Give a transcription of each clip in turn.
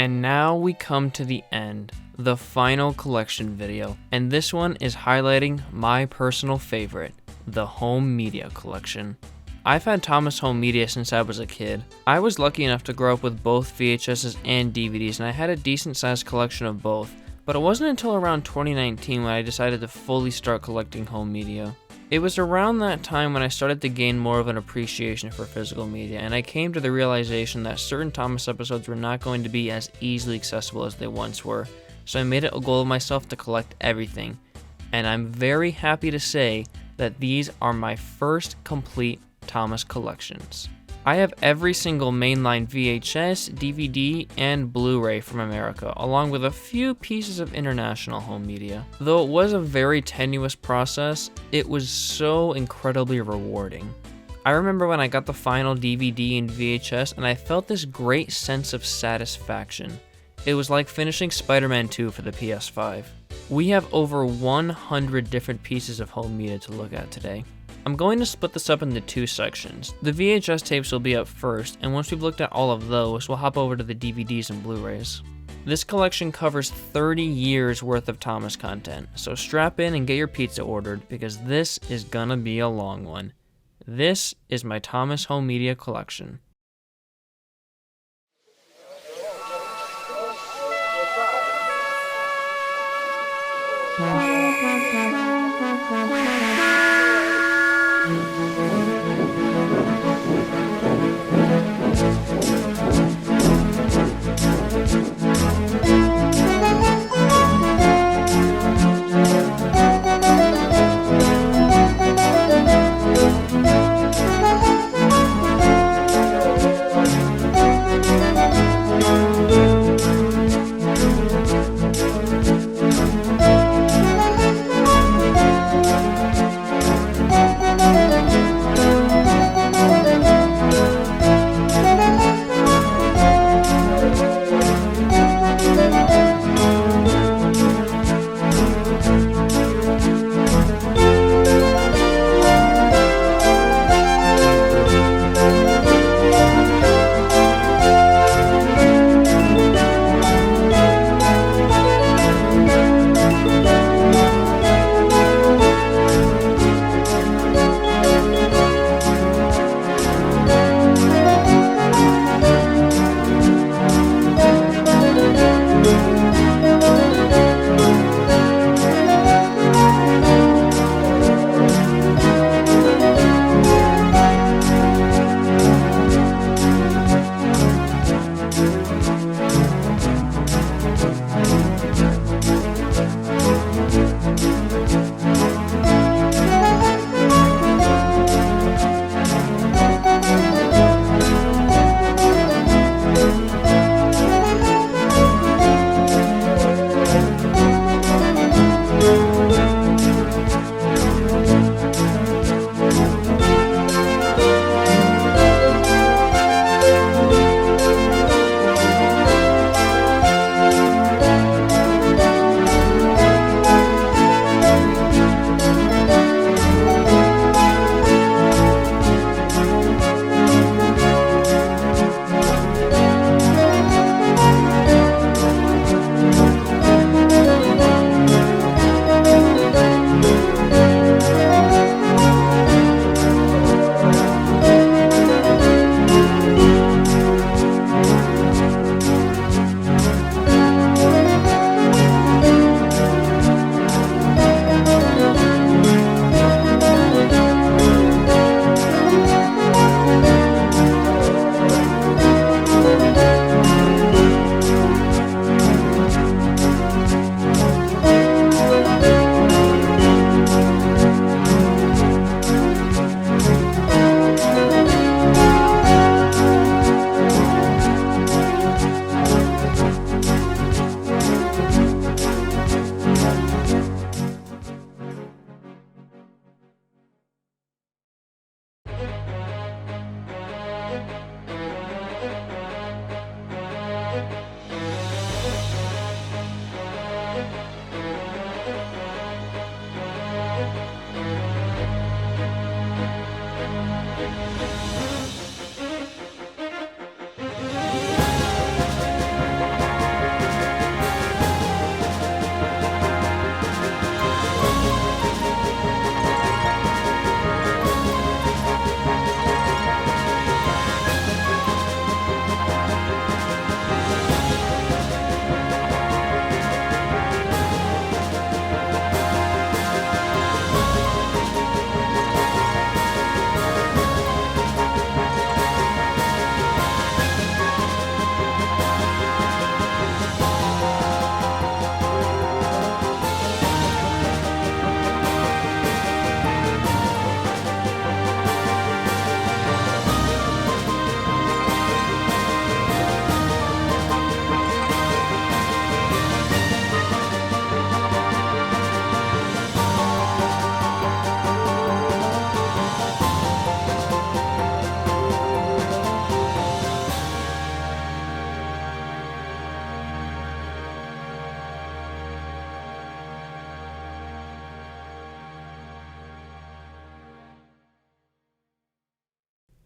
And now we come to the end, the final collection video, and this one is highlighting my personal favorite, the home media collection. I've had Thomas Home Media since I was a kid. I was lucky enough to grow up with both VHSs and DVDs, and I had a decent sized collection of both, but it wasn't until around 2019 when I decided to fully start collecting home media. It was around that time when I started to gain more of an appreciation for physical media, and I came to the realization that certain Thomas episodes were not going to be as easily accessible as they once were, so I made it a goal of myself to collect everything, and I'm very happy to say that these are my first complete Thomas collections. I have every single mainline VHS, DVD, and Blu-ray from America, along with a few pieces of international home media. Though it was a very tenuous process, it was so incredibly rewarding. I remember when I got the final DVD and VHS, and I felt this great sense of satisfaction. It was like finishing Spider-Man 2 for the PS5. We have over 100 different pieces of home media to look at today. I'm going to split this up into two sections. The VHS tapes will be up first, and once we've looked at all of those, we'll hop over to the DVDs and Blu-rays. This collection covers 30 years worth of Thomas content, so strap in and get your pizza ordered because this is gonna be a long one. This is my Thomas Home Media collection.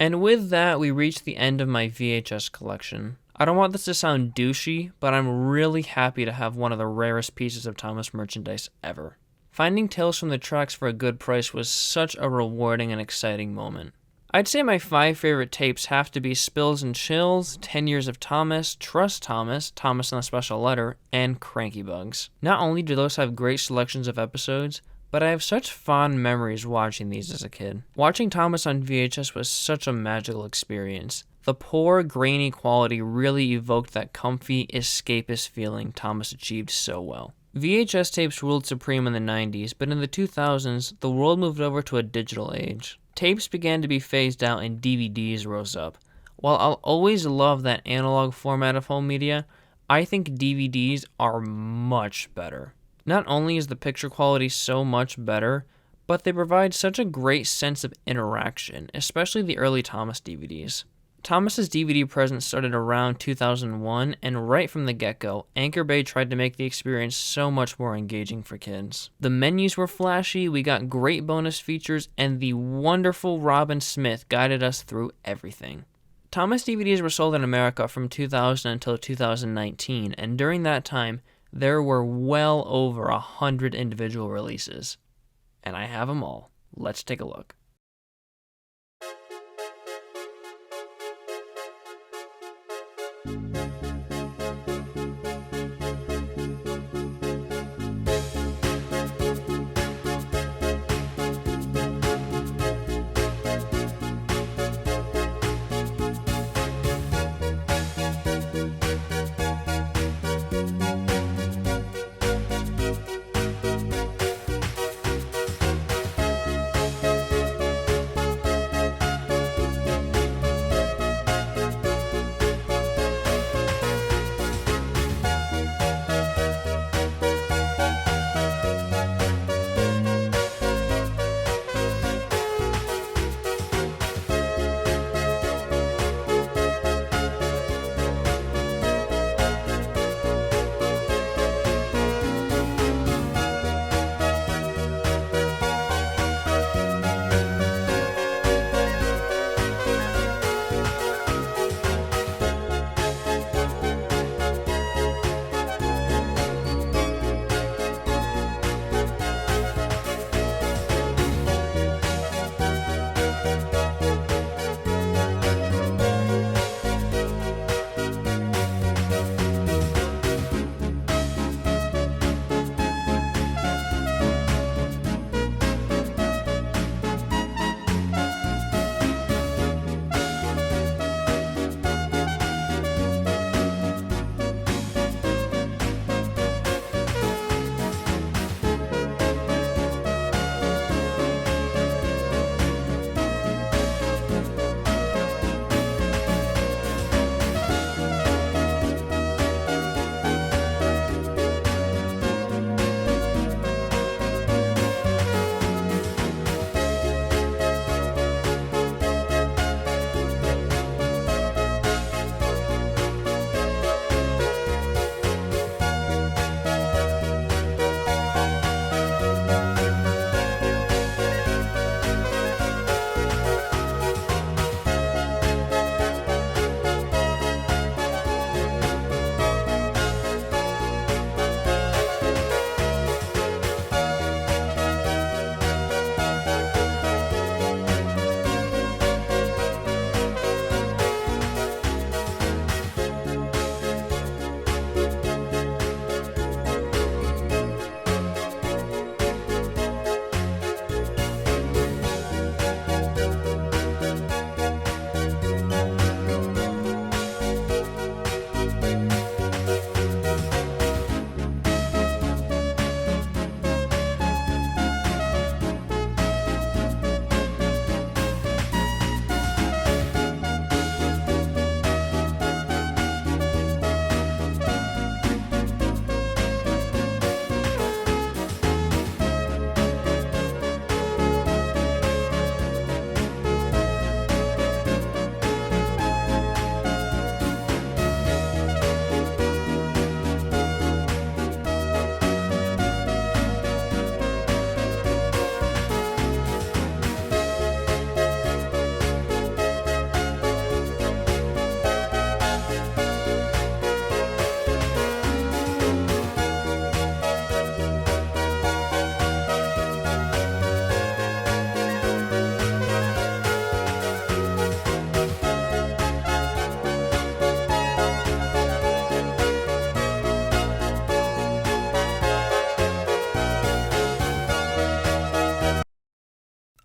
And with that, we reach the end of my VHS collection. I don't want this to sound douchey, but I'm really happy to have one of the rarest pieces of Thomas merchandise ever. Finding Tales from the Tracks for a good price was such a rewarding and exciting moment. I'd say my 5 favorite tapes have to be Spills and Chills, 10 Years of Thomas, Trust Thomas, Thomas and the Special Letter, and Cranky Bugs. Not only do those have great selections of episodes, but I have such fond memories watching these as a kid. Watching Thomas on VHS was such a magical experience. The poor, grainy quality really evoked that comfy, escapist feeling Thomas achieved so well. VHS tapes ruled supreme in the 90s, but in the 2000s, the world moved over to a digital age. Tapes began to be phased out and DVDs rose up. While I'll always love that analog format of home media, I think DVDs are much better. Not only is the picture quality so much better, but they provide such a great sense of interaction, especially the early Thomas DVDs. Thomas's DVD presence started around 2001, and right from the get-go, Anchor Bay tried to make the experience so much more engaging for kids. The menus were flashy, we got great bonus features, and the wonderful Robin Smith guided us through everything. Thomas DVDs were sold in America from 2000 until 2019, and during that time, there were well over 100 individual releases. And I have them all. Let's take a look.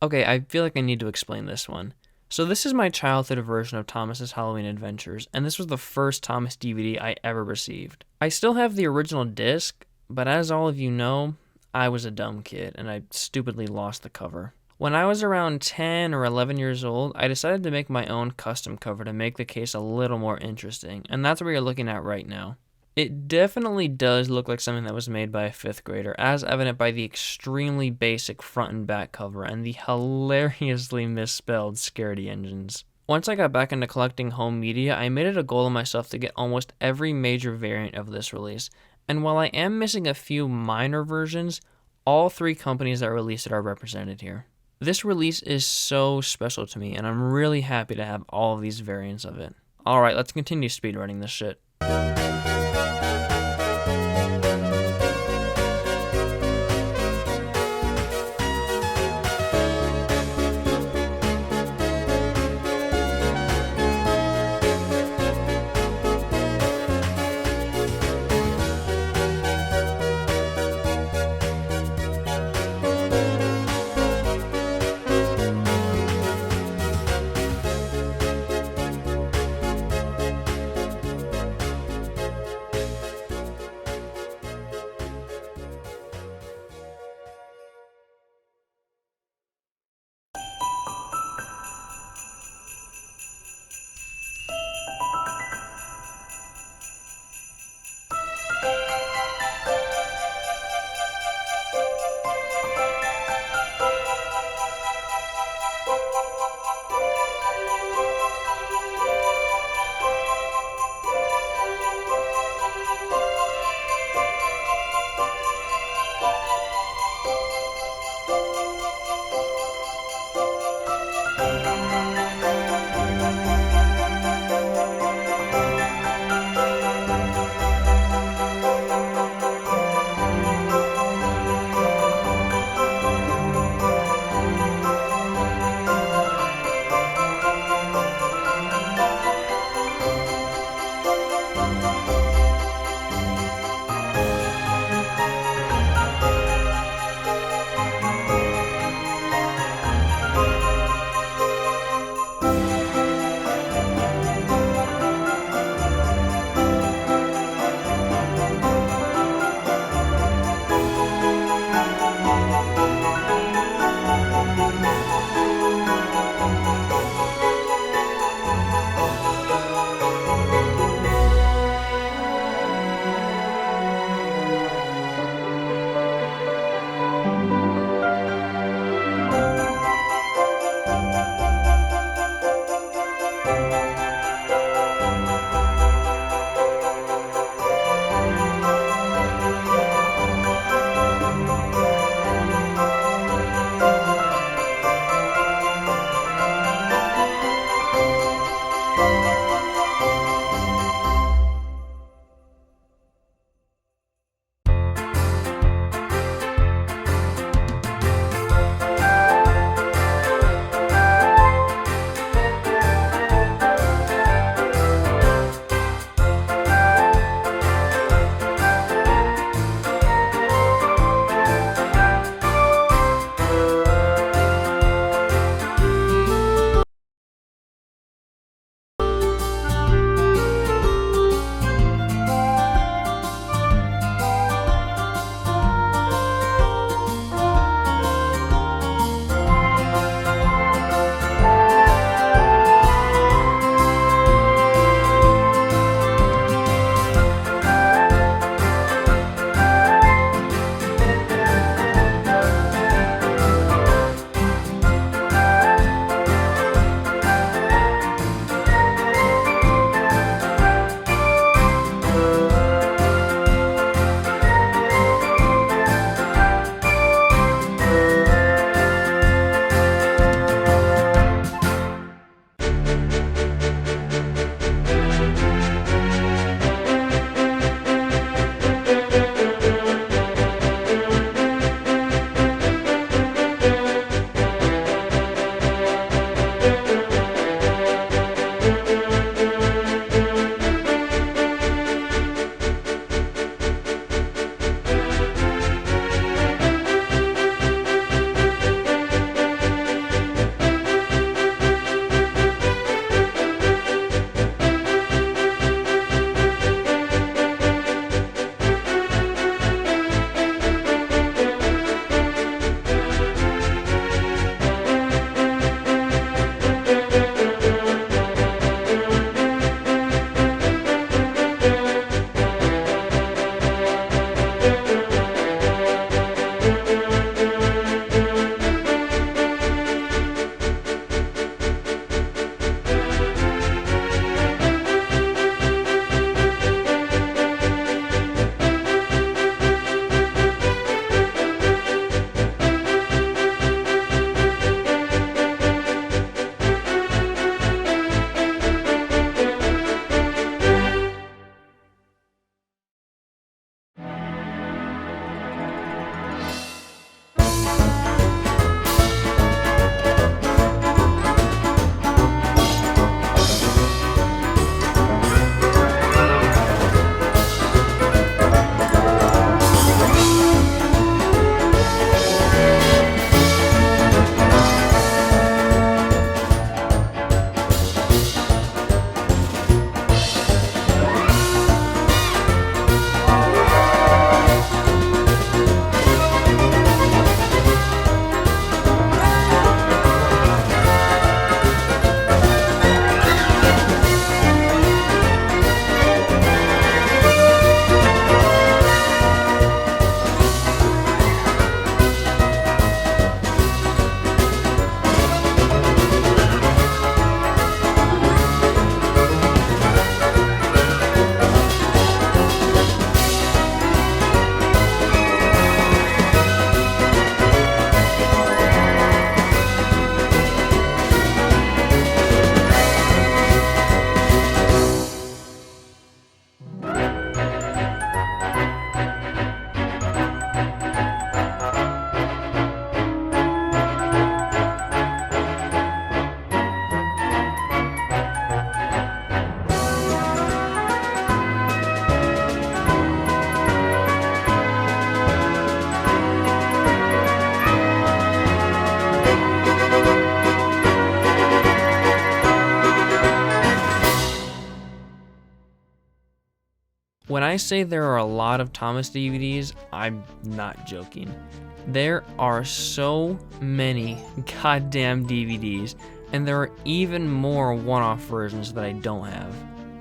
Okay, I feel like I need to explain this one. So this is my childhood version of Thomas's Halloween Adventures, and this was the first Thomas DVD I ever received. I still have the original disc, but as all of you know, I was a dumb kid, and I stupidly lost the cover. When I was around 10 or 11 years old, I decided to make my own custom cover to make the case a little more interesting, and that's what you're looking at right now. It definitely does look like something that was made by a 5th grader, as evident by the extremely basic front and back cover and the hilariously misspelled Scaredy engines. Once I got back into collecting home media, I made it a goal of myself to get almost every major variant of this release, and while I am missing a few minor versions, all 3 companies that released it are represented here. This release is so special to me, and I'm really happy to have all of these variants of it. Alright, let's continue speedrunning this shit. When I say there are a lot of Thomas DVDs, I'm not joking. There are so many goddamn DVDs, and there are even more one-off versions that I don't have.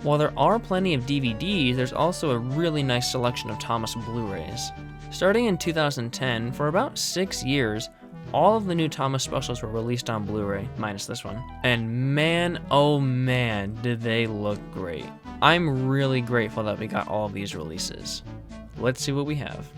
While there are plenty of DVDs, there's also a really nice selection of Thomas Blu-rays. Starting in 2010, for about 6 years, all of the new Thomas specials were released on Blu-ray, minus this one. And man, oh man, did they look great. I'm really grateful that we got all of these releases. Let's see what we have.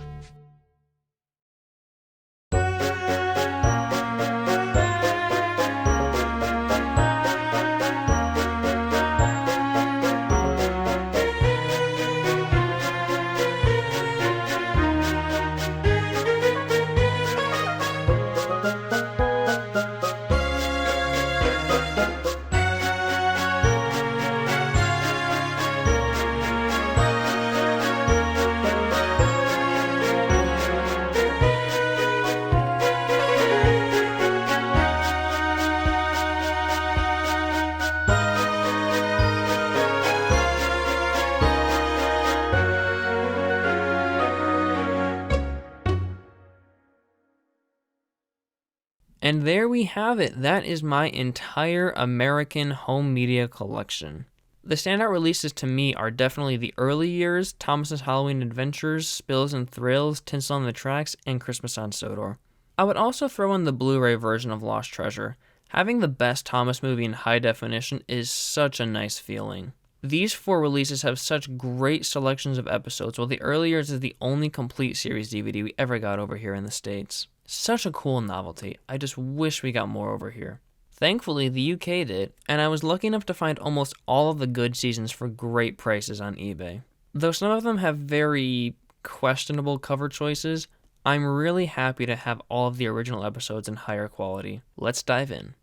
And there we have it. That is my entire American home media collection. The standout releases to me are definitely the early years, Thomas's Halloween Adventures, Spills and Thrills, Tinsel on the Tracks, and Christmas on Sodor. I would also throw in the Blu-ray version of Lost Treasure. Having the best Thomas movie in high definition is such a nice feeling. These 4 releases have such great selections of episodes, while the early years is the only complete series DVD we ever got over here in the States. Such a cool novelty. I just wish we got more over here. Thankfully, the UK did, and I was lucky enough to find almost all of the good seasons for great prices on eBay. Though some of them have very questionable cover choices, I'm really happy to have all of the original episodes in higher quality. Let's dive in.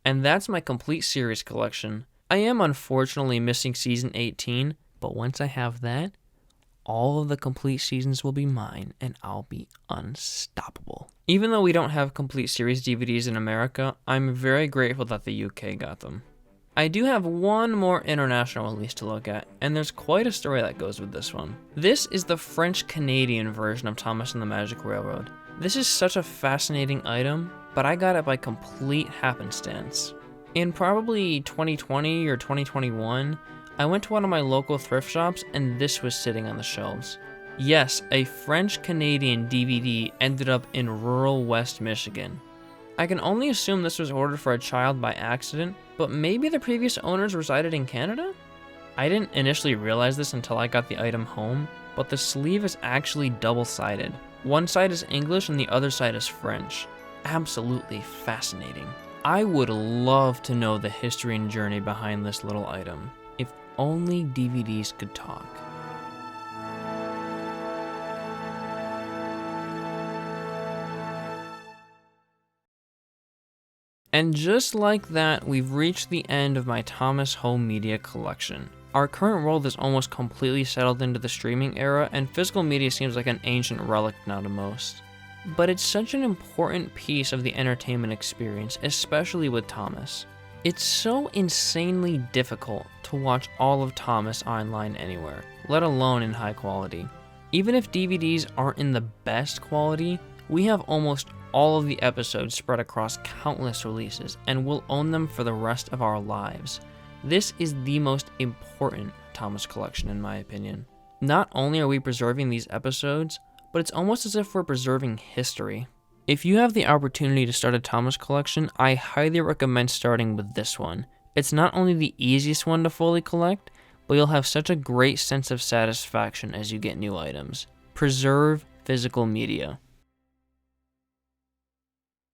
And that's my complete series collection. I am unfortunately missing season 18, but once I have that, all of the complete seasons will be mine and I'll be unstoppable. Even though we don't have complete series DVDs in America, I'm very grateful that the UK got them. I do have one more international release to look at, and there's quite a story that goes with this one. This is the French-Canadian version of Thomas and the Magic Railroad. This is such a fascinating item, but I got it by complete happenstance. In probably 2020 or 2021, I went to one of my local thrift shops and this was sitting on the shelves. Yes, a French-Canadian DVD ended up in rural West Michigan. I can only assume this was ordered for a child by accident, but maybe the previous owners resided in Canada? I didn't initially realize this until I got the item home, but the sleeve is actually double-sided. One side is English and the other side is French. Absolutely fascinating. I would love to know the history and journey behind this little item. If only DVDs could talk. And just like that, we've reached the end of my Thomas home media collection. Our current world is almost completely settled into the streaming era, and physical media seems like an ancient relic now to most. But it's such an important piece of the entertainment experience, especially with Thomas. It's so insanely difficult to watch all of Thomas online anywhere, let alone in high quality. Even if DVDs aren't in the best quality, we have almost all of the episodes spread across countless releases, and we'll own them for the rest of our lives. This is the most important Thomas collection in my opinion. Not only are we preserving these episodes, but it's almost as if we're preserving history. If you have the opportunity to start a Thomas collection, I highly recommend starting with this one. It's not only the easiest one to fully collect, but you'll have such a great sense of satisfaction as you get new items. Preserve physical media.